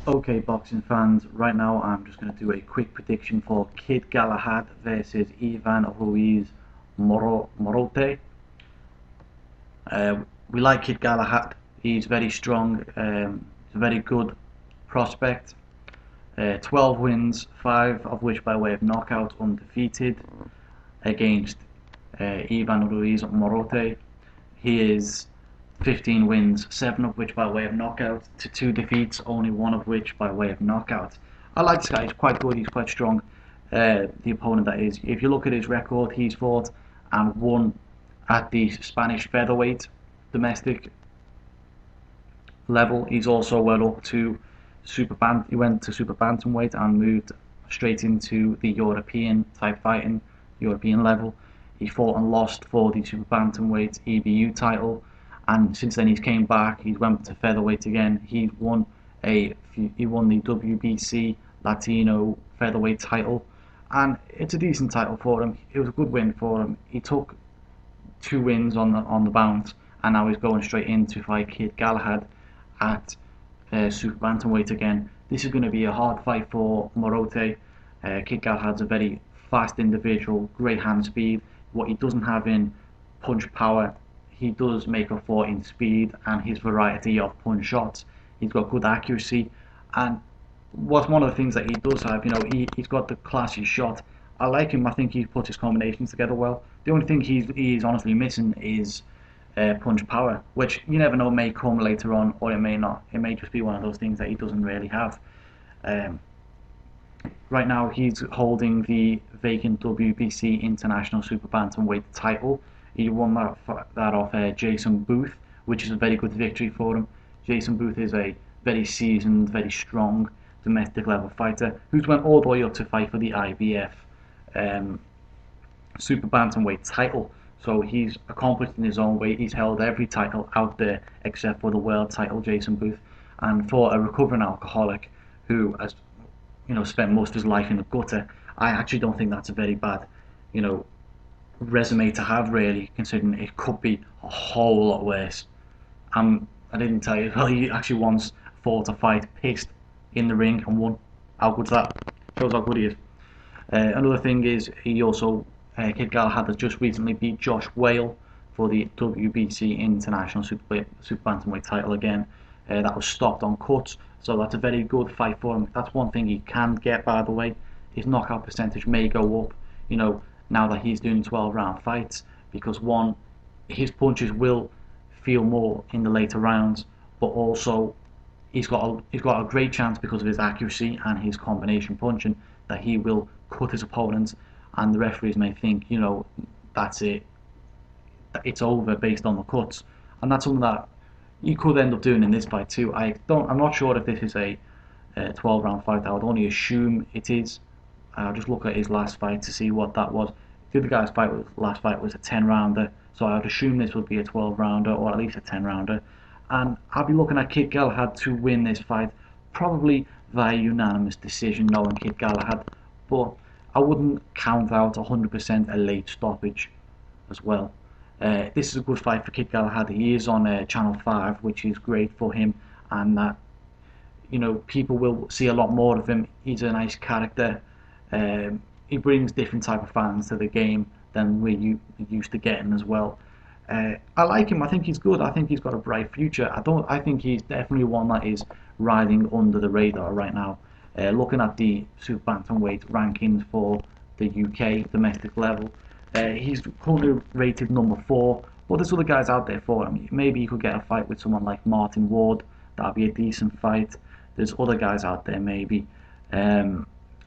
Okay, boxing fans, right now I'm just going to do a quick prediction for Kid Galahad versus Ivan Ruiz Morote. We like Kid Galahad. He's very strong. He's a very good prospect. 12 wins, 5 of which by way of knockout, undefeated against Ivan Ruiz Morote. He is 15 wins, 7 of which by way of knockout, to 2 defeats, only 1 of which by way of knockout. I like this guy, he's quite good, he's quite strong. The opponent, that is. If you look at his record, he's fought and won at the Spanish featherweight domestic level. He's also well up to he went to super bantamweight and moved straight into the European type fighting, European level. He fought and lost for the super bantamweight EBU title, and since then he's came back. He's went to featherweight again. He won the WBC Latino featherweight title, and it's a decent title for him. It was a good win for him. He took 2 wins on the bounce, and now he's going straight in to fight Kid Galahad at super bantamweight again. This is going to be a hard fight for Morote. Kid Galahad's a very fast individual, great hand speed. What he doesn't have in punch power, he does make up for in speed and his variety of punch shots. He's got good accuracy, and what's one of the things that he does have, he's got the classy shot. I like him. I think he puts his combinations together well. The only thing he's honestly missing is punch power, which you never know, may come later on or it may not. It may just be one of those things that he doesn't really have. Right now he's holding the vacant WBC International Super Bantamweight title. He won that off Jason Booth, which is a very good victory for him. Jason Booth is a very seasoned, very strong domestic level fighter who's went all the way up to fight for the IBF Super Bantamweight title. So he's accomplished in his own way. He's held every title out there except for the world title, Jason Booth. And for a recovering alcoholic who has, spent most of his life in the gutter, I actually don't think that's a very bad, resume to have, really, considering it could be a whole lot worse. I didn't tell you, well, he actually once fought a fight pissed in the ring and won. How good's that? Shows how good he is. Another thing is, Kid Galahad has just recently beat Josh Whale for the WBC International Super Bantamweight title again. That was stopped on cuts, so that's a very good fight for him. That's one thing he can get, by the way. His knockout percentage may go up, now that he's doing 12-round fights, because one, his punches will feel more in the later rounds, but also he's got a great chance because of his accuracy and his combination punching that he will cut his opponents, and the referees may think, that's it, it's over based on the cuts, and that's something that you could end up doing in this fight too. I'm not sure if this is a 12-round fight. I would only assume it is. I'll just look at his last fight to see what that was. The other guy's last fight was a 10-rounder, so I would assume this would be a 12-rounder or at least a 10-rounder. And I'll be looking at Kid Galahad to win this fight, probably via unanimous decision, knowing Kid Galahad. But I wouldn't count out 100% a late stoppage as well. This is a good fight for Kid Galahad. He is on Channel 5, which is great for him, and that people will see a lot more of him. He's a nice character. He brings different type of fans to the game than we're used to getting as well. I like him. I think he's good. I think he's got a bright future. I think he's definitely one that is riding under the radar right now. Looking at the super bantamweight rankings for the UK domestic level, he's currently rated number 4, but there's other guys out there for him. Maybe he could get a fight with someone like Martin Ward. That'd be a decent fight. There's other guys out there maybe.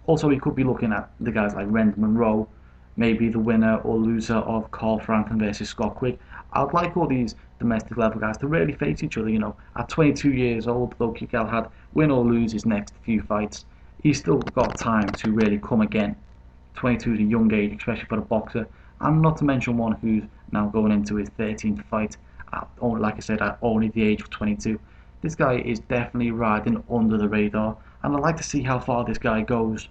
Also, he could be looking at the guys like Randy Monroe, maybe the winner or loser of Carl Frampton versus Scott Quick. I'd like all these domestic level guys to really face each other. At 22 years old, though Kid Galahad, win or lose his next few fights, he's still got time to really come again. 22 is a young age, especially for a boxer, and not to mention one who's now going into his 13th fight, like I said, at only the age of 22. This guy is definitely riding under the radar, and I'd like to see how far this guy goes